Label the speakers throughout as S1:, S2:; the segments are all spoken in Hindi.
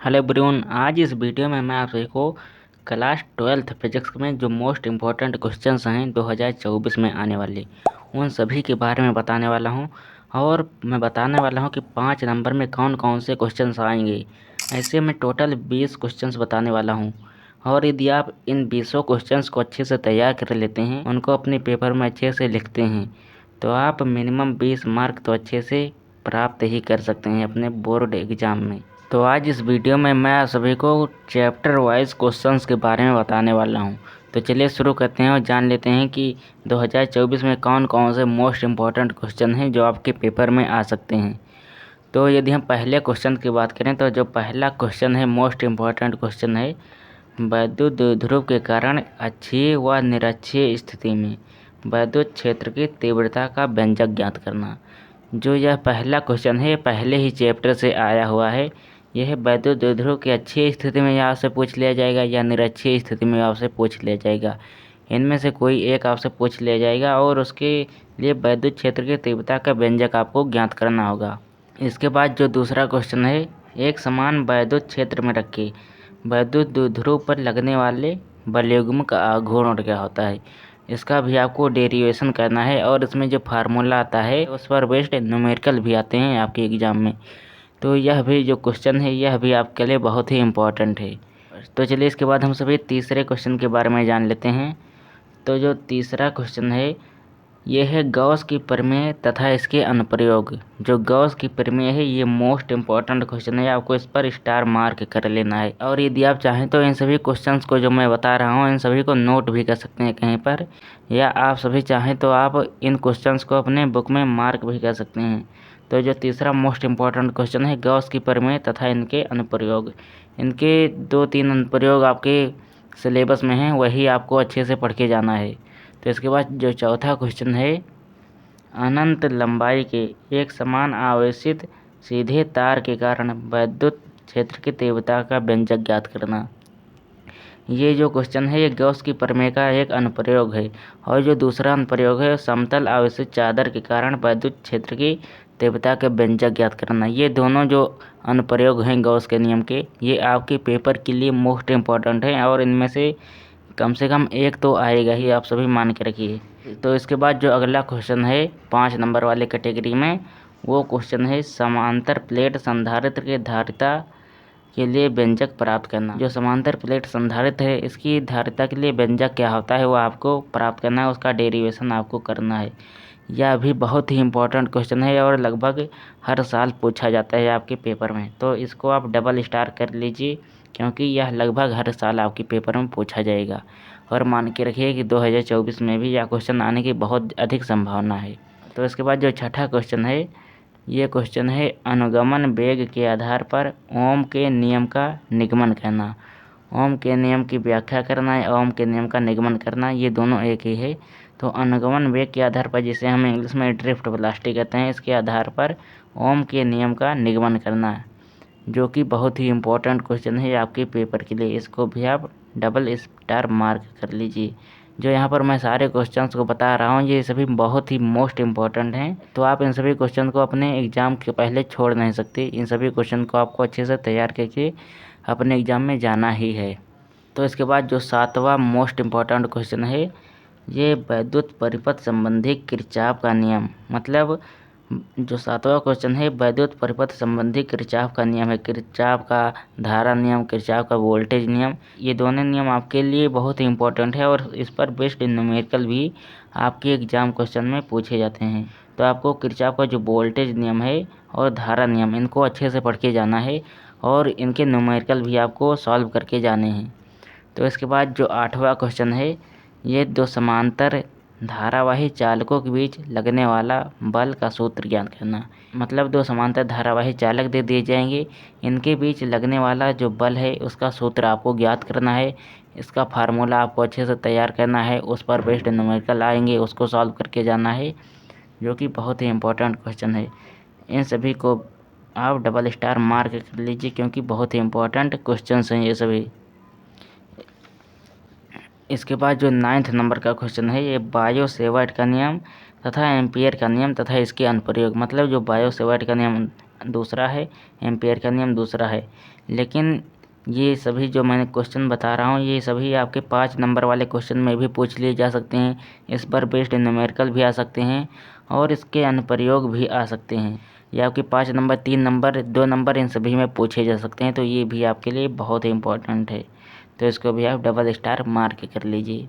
S1: Hello everyone. आज इस वीडियो में मैं आप सभी को क्लास 12th फिजिक्स में जो मोस्ट इम्पोर्टेंट क्वेश्चंस हैं 2024 में आने वाले उन सभी के बारे में बताने वाला हूं। और मैं बताने वाला हूं कि 5 नंबर में कौन कौन से क्वेश्चंस आएंगे। ऐसे मैं टोटल 20 क्वेश्चंस बताने वाला हूं। और यदि आप इन 20 क्वेश्चंस को अच्छे से तैयार कर लेते हैं, उनको अपने पेपर में अच्छे से लिखते हैं, तो आप मिनिमम 20 मार्क तो अच्छे से प्राप्त ही कर सकते हैं अपने बोर्ड एग्ज़ाम में। तो आज इस वीडियो में मैं आप सभी को चैप्टर वाइज क्वेश्चंस के बारे में बताने वाला हूं। तो चलिए शुरू करते हैं और जान लेते हैं कि 2024 में कौन कौन से मोस्ट इम्पॉर्टेंट क्वेश्चन हैं जो आपके पेपर में आ सकते हैं। तो यदि हम पहले क्वेश्चन की बात करें तो जो पहला क्वेश्चन है, मोस्ट इम्पॉर्टेंट क्वेश्चन है, वैद्युत द्विध्रुव के कारण अक्षीय व निरक्षीय स्थिति में वैद्युत क्षेत्र की तीव्रता का व्यंजक ज्ञात करना। जो यह पहला क्वेश्चन है पहले ही चैप्टर से आया हुआ है। यह वैद्युत द्विध्रुव की अक्षीय स्थिति में आपसे पूछ लिया जाएगा या निरक्षीय स्थिति में आपसे पूछ लिया जाएगा। इनमें से कोई एक आपसे पूछ लिया जाएगा और उसके लिए वैद्युत क्षेत्र की तीव्रता का व्यंजक आपको ज्ञात करना होगा। इसके बाद जो दूसरा क्वेश्चन है, एक समान वैद्युत क्षेत्र में रखे वैद्युत द्विध्रुव पर लगने वाले बलयुग्म का आघूर्ण क्या होता है। इसका भी आपको डेरिवेशन करना है और इसमें जो फार्मूला आता है उस पर बेस्ड न्यूमेरिकल भी आते हैं आपके एग्ज़ाम में। तो यह भी जो क्वेश्चन है यह भी आपके लिए बहुत ही इम्पोर्टेंट है। तो चलिए इसके बाद हम सभी तीसरे क्वेश्चन के बारे में जान लेते हैं। तो जो तीसरा क्वेश्चन है यह है गॉस की प्रमेय तथा इसके अनुप्रयोग। जो गॉस की प्रमेय है ये मोस्ट इम्पॉर्टेंट क्वेश्चन है, आपको इस पर स्टार मार्क कर लेना है। और यदि आप चाहें तो इन सभी क्वेश्चंस को जो मैं बता रहा हूँ इन सभी को नोट भी कर सकते हैं कहीं पर, या आप सभी चाहें तो आप इन क्वेश्चंस को अपने बुक में मार्क भी कर सकते हैं। तो जो तीसरा मोस्ट इम्पॉर्टेंट क्वेश्चन है गॉस की प्रमेय तथा इनके अनुप्रयोग, इनके 2-3 अनुप्रयोग आपके सिलेबस में हैं, वही आपको अच्छे से पढ़ के जाना है। तो इसके बाद जो चौथा क्वेश्चन है, अनंत लंबाई के एक समान आवेशित सीधे तार के कारण वैद्युत क्षेत्र की तीव्रता का व्यंजक ज्ञात करना। ये जो क्वेश्चन है ये गॉस की प्रमेय का एक अनुप्रयोग है। और जो दूसरा अनुप्रयोग है समतल आवेशित चादर के कारण वैद्युत क्षेत्र की तीव्रता का व्यंजक ज्ञात करना। ये दोनों जो अनुप्रयोग हैं गॉस के नियम के, ये आपके पेपर के लिए मोस्ट इम्पॉर्टेंट हैं और इनमें से कम एक तो आएगा ही, आप सभी मान के रखिए। तो इसके बाद जो अगला क्वेश्चन है 5 नंबर वाले कैटेगरी में, वो क्वेश्चन है समांतर प्लेट संधारित्र के धारिता के लिए व्यंजक प्राप्त करना। जो समांतर प्लेट संधारित्र है इसकी धारिता के लिए व्यंजक क्या होता है वो आपको प्राप्त करना है, उसका डेरिवेशन आपको करना है। यह भी बहुत ही इम्पोर्टेंट क्वेश्चन है और लगभग हर साल पूछा जाता है आपके पेपर में। तो इसको आप डबल स्टार कर लीजिए क्योंकि यह लगभग हर साल आपके पेपर में पूछा जाएगा। और मान के रखिए कि 2024 में भी यह क्वेश्चन आने की बहुत अधिक संभावना है। तो इसके बाद जो छठा क्वेश्चन है, ये क्वेश्चन है अनुगमन वेग के आधार पर ओम के नियम का निगमन करना। ओम के नियम की व्याख्या करना है, ओम के नियम का निगमन करना, ये दोनों एक ही है। तो अनुगमन वेग के आधार पर, जिसे हम इंग्लिश में ड्रिफ्ट वेलोसिटी कहते हैं, इसके आधार पर ओम के नियम का निगमन करना है, जो कि बहुत ही इम्पोर्टेंट क्वेश्चन है आपके पेपर के लिए। इसको भी आप डबल स्टार मार्क कर लीजिए। जो यहाँ पर मैं सारे क्वेश्चंस को बता रहा हूँ ये सभी बहुत ही मोस्ट इम्पॉर्टेंट हैं, तो आप इन सभी क्वेश्चन को अपने एग्ज़ाम के पहले छोड़ नहीं सकते। इन सभी क्वेश्चन को आपको अच्छे से तैयार करके अपने एग्ज़ाम में जाना ही है। तो इसके बाद जो 7वां मोस्ट इम्पॉर्टेंट क्वेश्चन है, ये वैद्युत परिपथ संबंधी किरचॉफ का नियम। मतलब जो 7वां क्वेश्चन है वैद्युत परिपथ संबंधी किरचॉफ का नियम है। किरचॉफ का धारा नियम, किरचॉफ का वोल्टेज नियम, ये दोनों नियम आपके लिए बहुत ही इंपॉर्टेंट है और इस पर बेस्ड न्यूमेरिकल भी आपके एग्जाम क्वेश्चन में पूछे जाते हैं। तो आपको किरचॉफ का जो वोल्टेज नियम है और धारा नियम, इनको अच्छे से पढ़ के जाना है और इनके न्यूमेरिकल भी आपको सॉल्व करके जाने हैं। तो इसके बाद जो 8वां क्वेश्चन है, ये दो समांतर धारावाही चालकों के बीच लगने वाला बल का सूत्र ज्ञात करना। मतलब दो समांतर धारावाही चालक दे दिए जाएंगे, इनके बीच लगने वाला जो बल है उसका सूत्र आपको ज्ञात करना है। इसका फार्मूला आपको अच्छे से तैयार करना है, उस पर बेस्ड न्यूमेरिकल आएंगे, उसको सॉल्व करके जाना है, जो कि बहुत ही इम्पोर्टेंट क्वेश्चन है। इन सभी को आप डबल स्टार मार्क कर लीजिए क्योंकि बहुत ही इम्पोर्टेंट क्वेश्चन हैं ये सभी। इसके बाद जो 9th नंबर का क्वेश्चन है, ये बायो सेवर्ट का नियम तथा एम्पियर का नियम तथा इसके अनुप्रयोग। मतलब जो बायो सेवर्ट का नियम दूसरा है, एम्पेयर का नियम दूसरा है। लेकिन ये सभी जो मैंने क्वेश्चन बता रहा हूँ ये सभी आपके 5 नंबर वाले क्वेश्चन में भी पूछ लिए जा सकते हैं। इस पर बेस्ड न्यूमेरिकल भी आ सकते हैं और इसके अनुप्रयोग भी आ सकते हैं। ये आपके 5 नंबर, 3 नंबर, 2 नंबर इन सभी में पूछे जा सकते हैं। तो ये भी आपके लिए बहुत ही इम्पोर्टेंट है, तो इसको भी आप डबल स्टार मार्क कर लीजिए।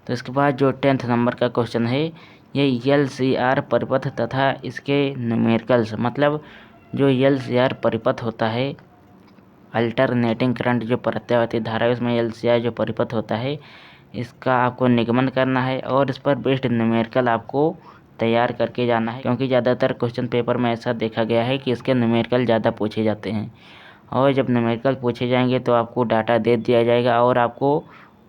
S1: तो इसके बाद जो 10th नंबर का क्वेश्चन है ये LCR परिपथ तथा इसके न्यूमेरिकल्स, मतलब जो LCR परिपथ होता है, अल्टरनेटिंग करंट जो प्रत्यावर्ती धारा है उसमें LCR जो परिपथ होता है इसका आपको निगमन करना है और इस पर बेस्ड न्यूमेरिकल आपको तैयार करके जाना है, क्योंकि ज़्यादातर क्वेश्चन पेपर में ऐसा देखा गया है कि इसके न्यूमेरिकल ज़्यादा पूछे जाते हैं। और जब न्यूमेरिकल पूछे जाएंगे तो आपको डाटा दे दिया जाएगा और आपको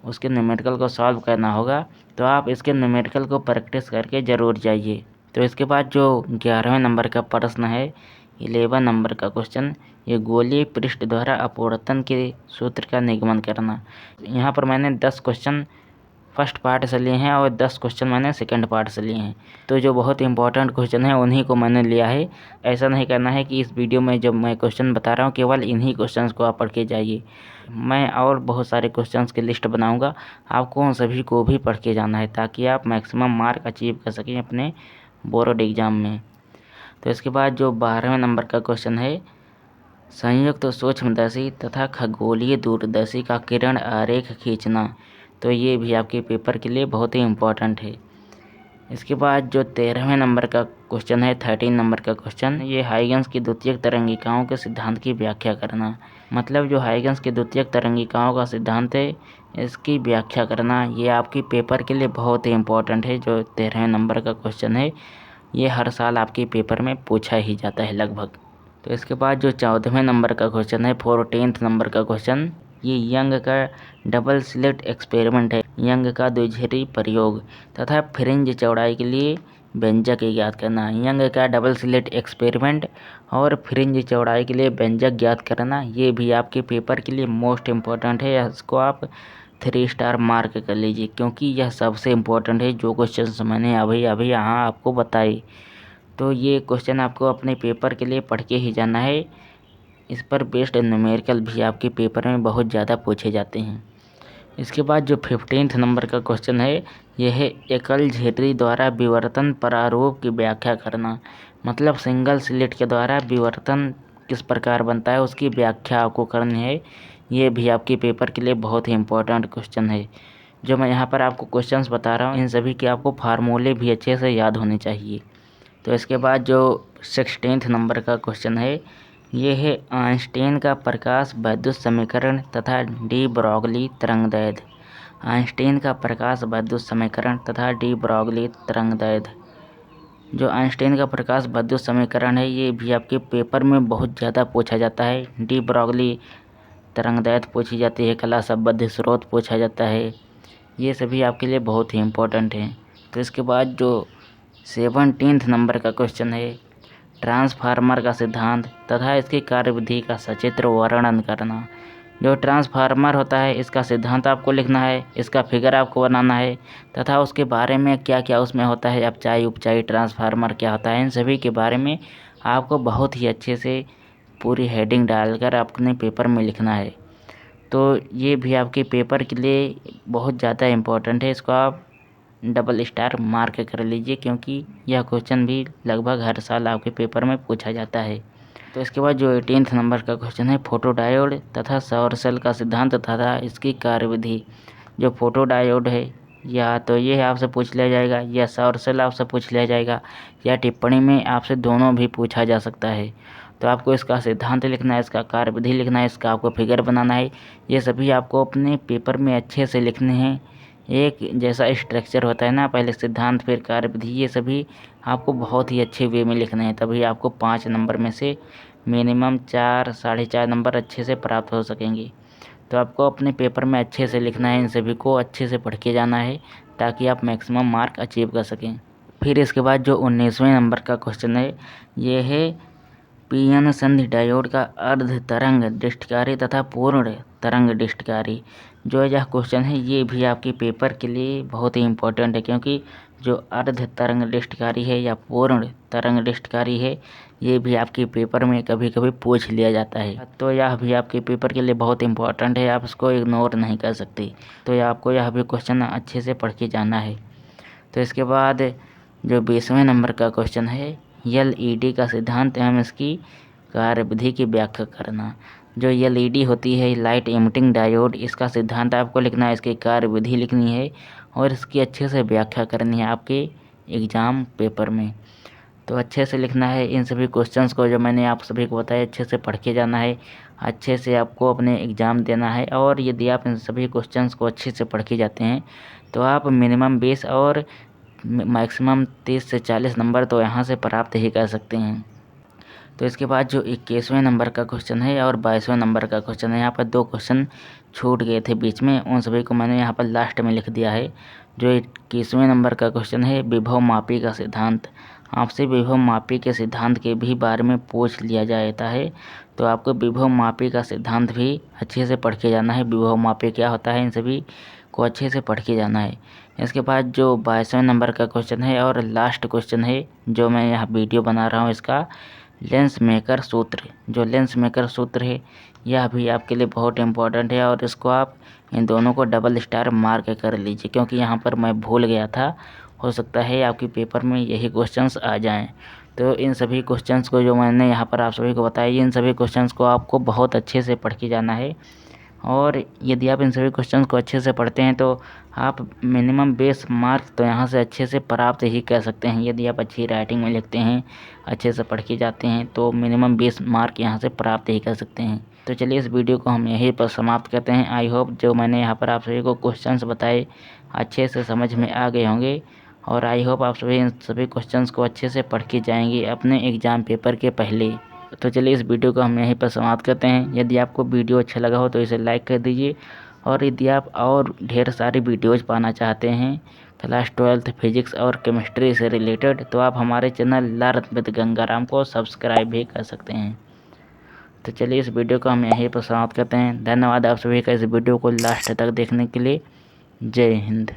S1: उसके न्यूमेरिकल को सॉल्व करना होगा। तो आप इसके न्यूमेरिकल को प्रैक्टिस करके ज़रूर जाइए। तो इसके बाद जो 11वें नंबर का प्रश्न है, 11 नंबर का क्वेश्चन, ये गोलीय पृष्ठ द्वारा अपवर्तन के सूत्र का निगमन करना। यहाँ पर मैंने 10 क्वेश्चन फर्स्ट पार्ट से लिए हैं और 10 क्वेश्चन मैंने सेकंड पार्ट से लिए हैं। तो जो बहुत इंपॉर्टेंट क्वेश्चन है उन्हीं को मैंने लिया है। ऐसा नहीं करना है कि इस वीडियो में जब मैं क्वेश्चन बता रहा हूँ केवल इन्हीं क्वेश्चंस को आप पढ़ के जाइए। मैं और बहुत सारे क्वेश्चंस की लिस्ट बनाऊंगा, आपको उन सभी को भी पढ़ के जाना है ताकि आप मैक्सिमम मार्क अचीव कर सकें अपने बोर्ड एग्ज़ाम में। तो इसके बाद जो 12वें नंबर का क्वेश्चन है, संयुक्त सूक्ष्मदर्शी तथा खगोलीय दूरदर्शी का किरण आरेख खींचना। तो ये भी आपके पेपर के लिए बहुत ही इम्पोर्टेंट है। इसके बाद जो 13वें नंबर का क्वेश्चन है, 13 नंबर का क्वेश्चन, ये हाइगन्स की द्वितीयक तरंगिकाओं के सिद्धांत की व्याख्या करना। मतलब जो हाइगन्स की द्वितीयक तरंगिकाओं का सिद्धांत है इसकी व्याख्या करना, ये आपके पेपर के लिए बहुत ही इम्पोर्टेंट है। जो 13वें नंबर का क्वेश्चन है ये हर साल आपके पेपर में पूछा ही जाता है लगभग। तो इसके बाद जो 14वें नंबर का क्वेश्चन है, 14th नंबर का क्वेश्चन, ये यंग का डबल स्लिट एक्सपेरिमेंट है, यंग का द्विझिरी प्रयोग तथा फ्रिंज चौड़ाई के लिए व्यंजक ज्ञात करना। यंग का डबल स्लिट एक्सपेरिमेंट और फ्रिंज चौड़ाई के लिए व्यंजक ज्ञात करना, ये भी आपके पेपर के लिए मोस्ट इम्पोर्टेंट है। इसको आप 3 स्टार मार्क कर लीजिए, क्योंकि यह सबसे इम्पोर्टेंट है जो क्वेश्चन मैंने अभी यहाँ आपको बताए। तो ये क्वेश्चन आपको अपने पेपर के लिए पढ़ के ही जाना है। इस पर बेस्ड न्यूमेरिकल भी आपके पेपर में बहुत ज़्यादा पूछे जाते हैं। इसके बाद जो 15th नंबर का क्वेश्चन है यह है एकल झिर्री द्वारा विवर्तन प्रारूप की व्याख्या करना। मतलब सिंगल स्लिट के द्वारा विवर्तन किस प्रकार बनता है उसकी व्याख्या आपको करनी है। ये भी आपके पेपर के लिए बहुत ही इम्पोर्टेंट क्वेश्चन है। जो मैं यहाँ पर आपको क्वेश्चंस बता रहा हूँ इन सभी के आपको फार्मूले भी अच्छे से याद होने चाहिए। तो इसके बाद जो 16th नंबर का क्वेश्चन है ये है आइंस्टीन का प्रकाश वैद्युत समीकरण तथा डी ब्रॉगली तरंगदैर्घ्य। आइंस्टीन का प्रकाश वैद्युत समीकरण तथा डी ब्रॉगली तरंगदैर्घ्य। जो आइंस्टीन का प्रकाश वैद्युत समीकरण है ये भी आपके पेपर में बहुत ज़्यादा पूछा जाता है। डी ब्रॉगली तरंगदैर्घ्य पूछी जाती है, कला संबद्ध स्रोत पूछा जाता है। ये सभी आपके लिए बहुत ही इम्पोर्टेंट हैं। तो इसके बाद जो 17th नंबर का क्वेश्चन है ट्रांसफार्मर का सिद्धांत तथा इसकी कार्यविधि का सचित्र वर्णन करना। जो ट्रांसफार्मर होता है इसका सिद्धांत आपको लिखना है, इसका फिगर आपको बनाना है तथा उसके बारे में क्या क्या उसमें होता है, अपचाई उपचाई ट्रांसफार्मर क्या होता है, इन सभी के बारे में आपको बहुत ही अच्छे से पूरी हेडिंग डालकर अपने पेपर में लिखना है। तो ये भी आपके पेपर के लिए बहुत ज़्यादा इम्पोर्टेंट है। इसको आप डबल स्टार मार्क कर लीजिए, क्योंकि यह क्वेश्चन भी लगभग हर साल आपके पेपर में पूछा जाता है। तो इसके बाद जो 18th नंबर का क्वेश्चन है फोटोडायोड तथा सौर सेल का सिद्धांत तथा इसकी कार्यविधि। जो फोटोडायोड है या तो ये आपसे पूछ लिया जाएगा या सौर सेल आपसे पूछ लिया जाएगा या टिप्पणी में आपसे दोनों भी पूछा जा सकता है। तो आपको इसका सिद्धांत लिखना है, इसका कार्यविधि लिखना है, इसका आपको फिगर बनाना है। ये सभी आपको अपने पेपर में अच्छे से लिखने हैं। एक जैसा स्ट्रक्चर होता है ना, पहले सिद्धांत फिर कार्यविधि, ये सभी आपको बहुत ही अच्छे वे में लिखना है, तभी आपको 5 नंबर में से मिनिमम 4 साढ़े 4 नंबर अच्छे से प्राप्त हो सकेंगे। तो आपको अपने पेपर में अच्छे से लिखना है, इन सभी को अच्छे से पढ़ के जाना है ताकि आप मैक्सिमम मार्क अचीव कर सकें। फिर इसके बाद जो 19वें नंबर का क्वेश्चन है ये है पीएन संधि डायोड का अर्ध तरंग दृष्टिकारी तथा पूर्ण तरंग डिस्टकारी। जो यह क्वेश्चन है ये भी आपके पेपर के लिए बहुत ही इम्पोर्टेंट है, क्योंकि जो अर्ध तरंग डिस्टकारी है या पूर्ण तरंग डिस्टकारी है ये भी आपके पेपर में कभी कभी पूछ लिया जाता है। तो यह भी आपके पेपर के लिए बहुत इम्पोर्टेंट है, आप इसको इग्नोर नहीं कर सकते। तो आपको यह भी क्वेश्चन अच्छे से पढ़ के जाना है। तो इसके बाद जो 20वें नंबर का क्वेश्चन है, LED का सिद्धांत एवं इसकी कार्यविधि की व्याख्या करना। जो LED होती है, लाइट एमिटिंग डायोड, इसका सिद्धांत आपको लिखना है, इसकी कार्यविधि लिखनी है और इसकी अच्छे से व्याख्या करनी है आपके एग्ज़ाम पेपर में। तो अच्छे से लिखना है इन सभी क्वेश्चंस को, जो मैंने आप सभी को बताया, अच्छे से पढ़ के जाना है, अच्छे से आपको अपने एग्ज़ाम देना है। और यदि आप इन सभी क्वेश्चंस को अच्छे से पढ़ के जाते हैं तो आप मिनिमम 20 और मैक्सिमम 30 से 40 नंबर तो यहाँ से प्राप्त ही कर सकते हैं। तो इसके बाद जो 21वें नंबर का क्वेश्चन है और 22वें नंबर का क्वेश्चन है, यहाँ पर 2 क्वेश्चन छूट गए थे बीच में, उन सभी को मैंने यहाँ पर लास्ट में लिख दिया है। जो 21वें नंबर का क्वेश्चन है, विभव मापी का सिद्धांत। आपसे विभव मापी के सिद्धांत के भी बारे में पूछ लिया जाता है, तो आपको विभव मापी का सिद्धांत भी अच्छे से पढ़ के जाना है। विभव मापी क्या होता है, इन सभी को अच्छे से पढ़ के जाना है। इसके बाद जो 22वें नंबर का क्वेश्चन है और लास्ट क्वेश्चन है जो मैं यहाँ वीडियो बना रहा हूँ, इसका लेंस मेकर सूत्र। जो लेंस मेकर सूत्र है यह भी आपके लिए बहुत इम्पोर्टेंट है और इसको आप इन दोनों को डबल स्टार मार्क कर लीजिए, क्योंकि यहाँ पर मैं भूल गया था, हो सकता है आपके पेपर में यही क्वेश्चंस आ जाएं। तो इन सभी क्वेश्चंस को जो मैंने यहाँ पर आप सभी को बताया, इन सभी क्वेश्चंस को आपको बहुत अच्छे से पढ़ के जाना है। और यदि आप इन सभी क्वेश्चंस को अच्छे से पढ़ते हैं तो आप मिनिमम 20 मार्क्स तो यहाँ से अच्छे से प्राप्त ही कर सकते हैं। यदि आप अच्छी राइटिंग में लिखते हैं, अच्छे से पढ़ के जाते हैं, तो मिनिमम 20 मार्क यहाँ से प्राप्त ही कर सकते हैं। तो चलिए इस वीडियो को हम यहीं पर समाप्त करते हैं। आई होप जो मैंने यहाँ पर आप सभी को क्वेश्चंस बताए अच्छे से समझ में आ गए होंगे, और आई होप आप सभी इन सभी क्वेश्चंस को अच्छे से पढ़ के जाएंगे अपने एग्ज़ाम पेपर के पहले। तो चलिए इस वीडियो को हम यहीं पर समाप्त करते हैं। यदि आपको वीडियो अच्छा लगा हो तो इसे लाइक कर दीजिए, और यदि आप और ढेर सारी वीडियोज़ पाना चाहते हैं क्लास 12th फिजिक्स और केमिस्ट्री से रिलेटेड, तो आप हमारे चैनल लर्न विद गंगाराम को सब्सक्राइब भी कर सकते हैं। तो चलिए इस वीडियो को हम यहीं पर समाप्त करते हैं। धन्यवाद आप सभी का इस वीडियो को लास्ट तक देखने के लिए। जय हिंद।